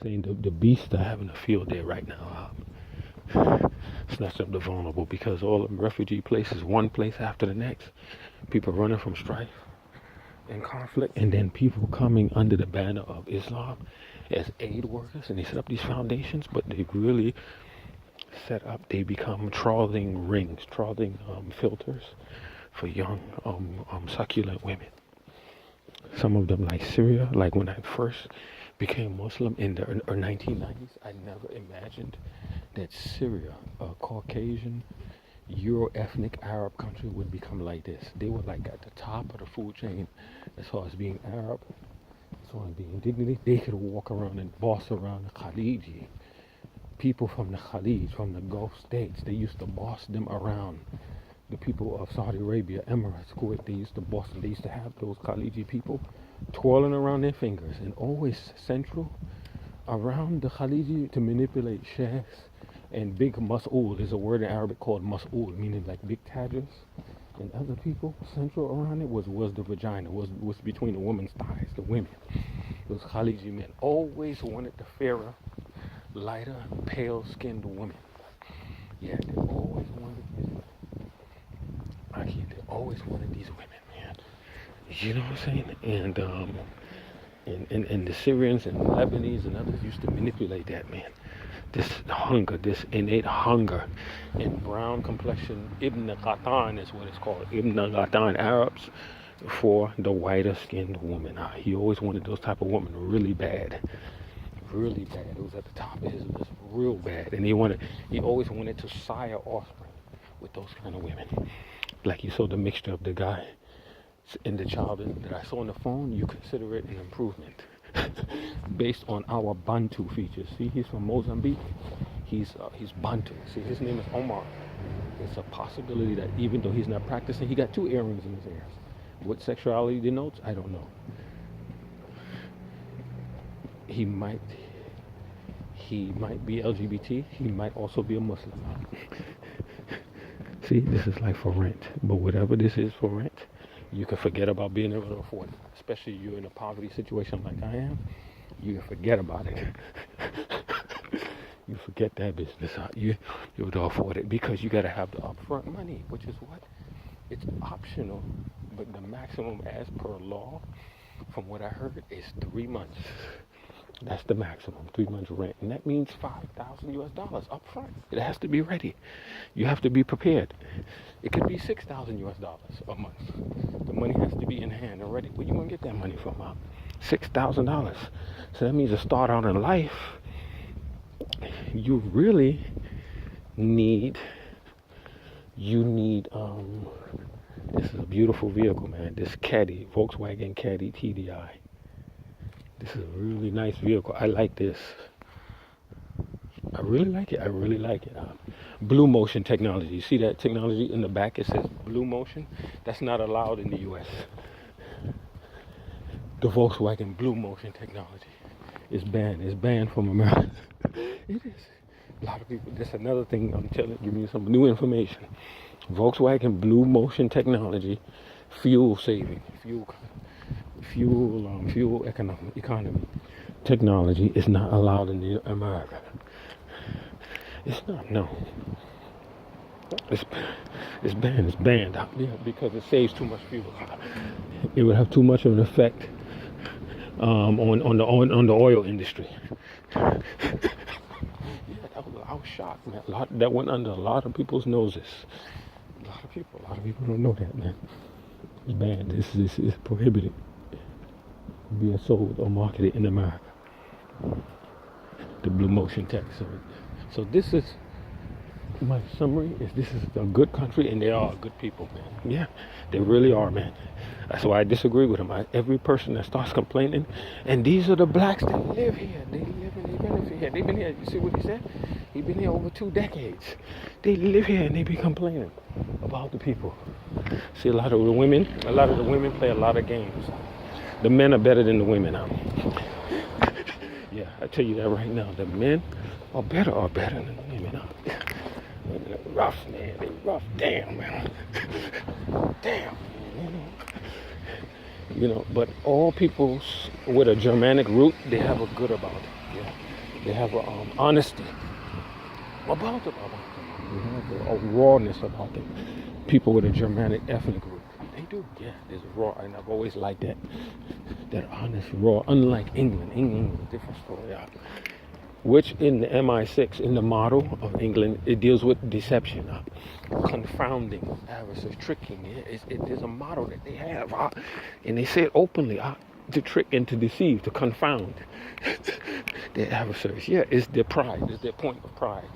Saying the beasts are having a field day right now. Snatch up the vulnerable because all the refugee places, one place after the next, people running from strife and conflict, and then people coming under the banner of Islam as aid workers, and they set up these foundations, but they really they become trawling rings, trawling filters for young succulent women. Some of them, like Syria, like when I first became Muslim in the 1990s, I never imagined that Syria, a Caucasian, Euro-ethnic Arab country, would become like this. They were like at the top of the food chain as far as being Arab, as far as being dignity. They could walk around and boss around the Khaliji. People from the Khalij, from the Gulf states, they used to boss them around. The people of Saudi Arabia, Emirates, Kuwait, they used to boss them. They used to have those Khaliji people twirling around their fingers, and always central around the Khaliji to manipulate sheikhs. And big mas'ul is a word in Arabic called mas'ul, meaning like big tajers. And other people central around it was the vagina, was between the woman's thighs, the women. Those Khaliji men always wanted the fairer, lighter, pale-skinned woman. Yeah, they always wanted they always wanted these women, man. You know what I'm saying? And the Syrians and Lebanese and others used to manipulate that, man. This hunger, this innate hunger. And brown complexion, Ibn Qatan is what it's called. Ibn Qatan Arabs for the whiter skinned woman. He always wanted those type of women really bad. Really bad. It was at the top of his list, real bad. And he always wanted to sire offspring with those kind of women. Like you saw the mixture of the guy and the child that I saw on the phone, you consider it an improvement based on our Bantu features. See, he's from Mozambique. He's Bantu. See, his name is Omar. It's a possibility that even though he's not practicing, he got 2 earrings in his ears. What sexuality denotes, I don't know. He might be LGBT. He might also be a Muslim. See, this is like for rent. But whatever this is for rent, you can forget about being able to afford it. Especially you're in a poverty situation like I am. You can forget about it. You forget that business. You're able to afford it because you got to have the upfront money, which is what? It's optional. But the maximum as per law, from what I heard, is 3 months. That's the maximum, 3 months rent. And that means $5,000 up front. It has to be ready. You have to be prepared. It could be $6,000 a month. The money has to be in hand and ready. Where you going to get that money from? $6,000. So that means to start out in life, you really need, this is a beautiful vehicle, man. This Caddy, Volkswagen Caddy TDI. This is a really nice vehicle. I like this. I really like it. Blue Motion technology. You see that technology in the back? It says Blue Motion. That's not allowed in the U.S. The Volkswagen Blue Motion technology is banned. It's banned from America. It is. A lot of people. That's another thing I'm giving you some new information. Volkswagen Blue Motion technology, fuel saving, fuel economy technology is not allowed in America. It's not, no. It's banned. It's banned. Yeah, because it saves too much fuel. It would have too much of an effect on the oil industry. Yeah, I was shocked, man. That went under a lot of people's noses. A lot of people don't know that, man. It's banned. This is prohibited being sold or marketed in America. The Blue Motion tech. So this is my summary. This is a good country, and they are good people, man. Yeah, they really are, man. That's why I disagree with them. Every person that starts complaining, and these are the blacks that live here. They benefit here. They've been here. You see what he said? He's been here over 2 decades. They live here and they be complaining about the people. See, a lot of the women play a lot of games. The men are better than the women. Yeah, I tell you that right now. The men are better than the women. They're rough, man. They rough. Damn, man. Damn. But all peoples with a Germanic root, they have a good about it. Yeah, they have a honesty about them. They have a rawness about them. People with a Germanic ethnic group, they do. Yeah, there's raw, and I've always liked that. That honest raw. Unlike England, England is a different story. Yeah. Which in the MI6, in the model of England, it deals with deception, confounding adversaries, tricking. There's a model that they have, and they say it openly, to trick and to deceive, to confound their adversaries. Yeah, it's their pride, it's their point of pride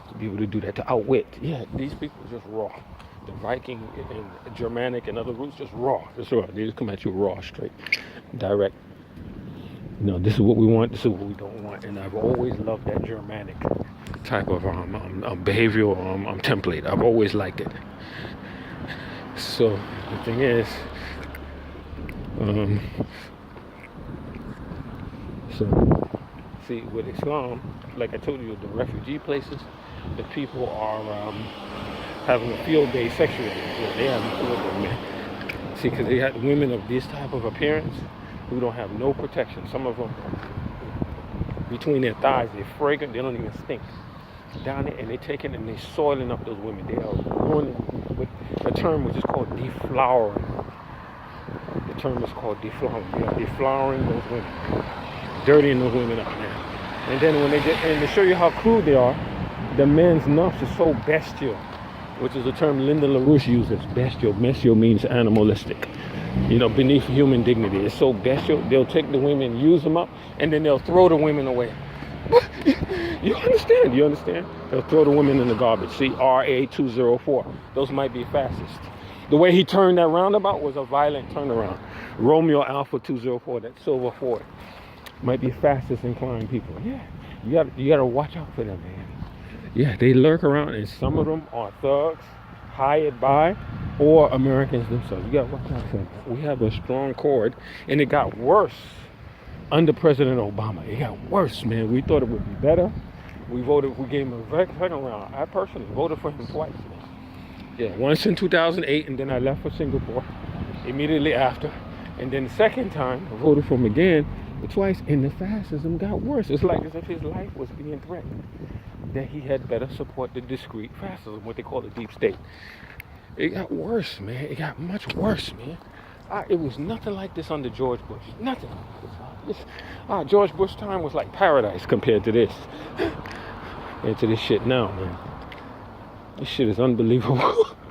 to be able to do that, to outwit. Yeah, these people are just raw. The Viking and Germanic and other roots, just raw. They just come at you raw, straight, direct. This is what we want, this is what we don't want. And I've always loved that Germanic type of behavioral template. I've always liked it. So the thing is, see, with Islam, like I told you, the refugee places, the people are having a field day sexually. Yeah, they have a field day, man. See, because they had women of this type of appearance who don't have no protection. Some of them, between their thighs, they're fragrant, they don't even stink. Down there, and they take it and they soiling up those women. They are ruining, with a term which is called deflowering. The term is called deflowering. They are deflowering those women, dirtying those women up, man. And then when they get, and to show you how crude they are, the men's nuts is so bestial, which is a term Lyndon LaRouche uses. Bestial. Bestial means animalistic. Beneath human dignity. It's so bestial. They'll take the women, use them up, and then they'll throw the women away. You understand? They'll throw the women in the garbage. See, RA 204. Those might be fascist. The way he turned that roundabout was a violent turnaround. Romeo Alpha 204, that silver Ford, might be fascist inclined people. Yeah, you gotta watch out for them, man. Yeah, they lurk around, and some of them are thugs, hired by, or Americans themselves. You gotta watch out for them. We have a strong chord, and it got worse under President Obama. It got worse, man. We thought it would be better. We gave him a second round. I personally voted for him twice, man. Yeah, once in 2008, and then I left for Singapore immediately after. And then the second time, I voted for him again, but twice, and the fascism got worse. It's like as if his life was being threatened. That he had better support the discreet fascism, what they call the deep state. It got worse, man. It got much worse, man. It was nothing like this under George Bush. Nothing like this. George Bush time was like paradise compared to this. And to this shit now, man. This shit is unbelievable.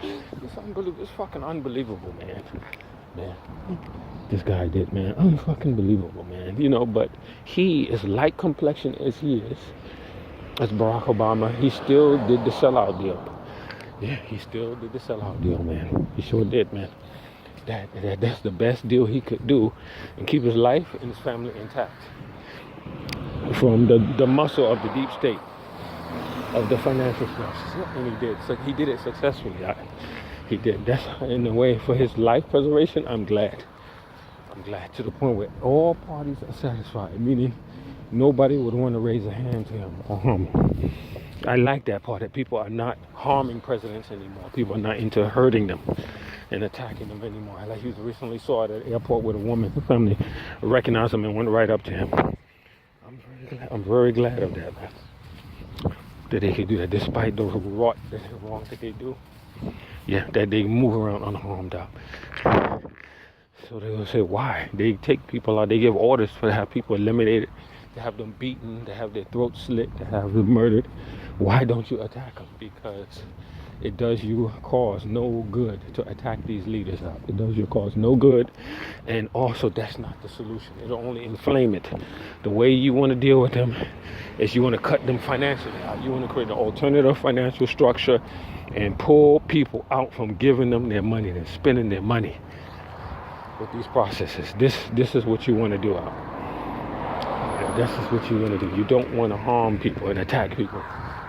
It's unbelievable. It's fucking unbelievable, man. Man. This guy did, man. Unfucking believable, man. But he is light complexion as he is. As Barack Obama, he still did the sellout deal. Yeah, he still did the sellout deal, man. He sure did, man. That's the best deal he could do and keep his life and his family intact from the muscle of the deep state, of the financial forces. Yeah, and he did. So he did it successfully. He did. That's in a way for his life preservation. I'm glad to the point where all parties are satisfied, meaning nobody would want to raise a hand to him or harm him. I like that part, that people are not harming presidents anymore. People are not into hurting them and attacking them anymore. Like you recently saw at an airport with a woman, the family recognized him and went right up to him. I'm very glad of that, man. That they could do that despite the wrong that they do. Yeah, that they move around unharmed out. So they will say, why? They take people out, they give orders to have people eliminated, to have them beaten, to have their throats slit, to have them murdered. Why don't you attack them? Because it does you cause no good to attack these leaders out. It does you cause no good, and also that's not the solution. It'll only inflame it. The way you want to deal with them is you want to cut them financially out. You want to create an alternative financial structure and pull people out from giving them their money and spending their money with these processes. This is what you want to do out. This is what you want to do. You don't want to harm people and attack people.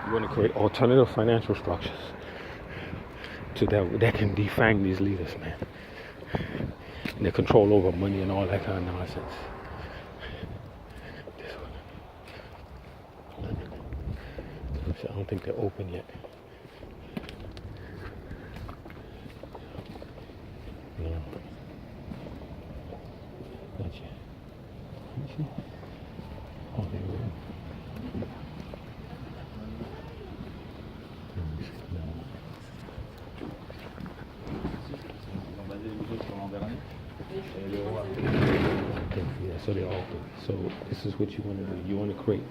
You want to create alternative financial structures to that can defang these leaders, man. And their control over money and all that kind of nonsense. This one. I don't think they're open yet. No. Not yet. Oh, there we go. so they're all good. So this is what you want to do. You want to create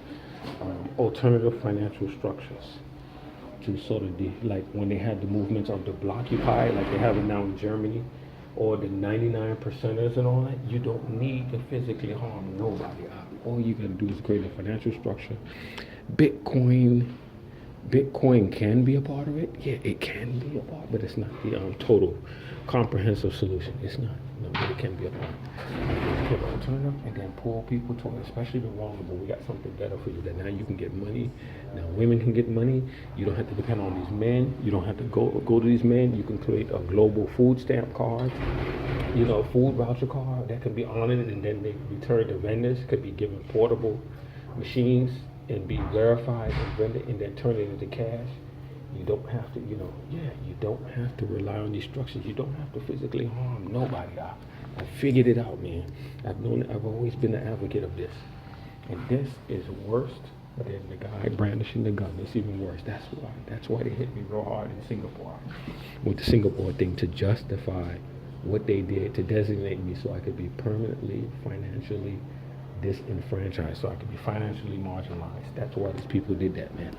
alternative financial structures to sort of like when they had the movements of the Blockupy, like they have it now in Germany, or the 99 percenters and all that. You don't need to physically harm nobody. All you gotta do is create a financial structure. Bitcoin can be a part of it. Yeah, it can be a part, but it's not the total comprehensive solution. It's not. No, but it can be a part. Give an alternative and then pull people to it, especially the vulnerable. We got something better for you that now you can get money. Now women can get money. You don't have to depend on these men. You don't have to go to these men. You can create a global food stamp card, a food voucher card that can be honored and then they return to vendors. Could be given portable machines and be verified and rendered and then turn it into cash. You don't have to, you don't have to rely on these structures. You don't have to physically harm nobody. I figured it out, man. I've always been an advocate of this. And this is worse than the guy brandishing the gun. It's even worse. That's why they hit me real hard in Singapore with the Singapore thing, to justify what they did, to designate me so I could be permanently financially disenfranchised, so I could be financially marginalized. That's why these people did that, man.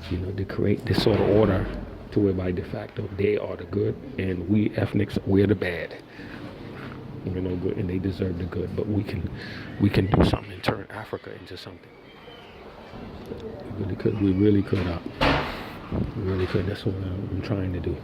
To create this sort of order to where by de facto they are the good and we ethnics, we're the bad. We're no good and they deserve the good, but we can do something and turn Africa into something. We really could. We really could. That's what I'm trying to do.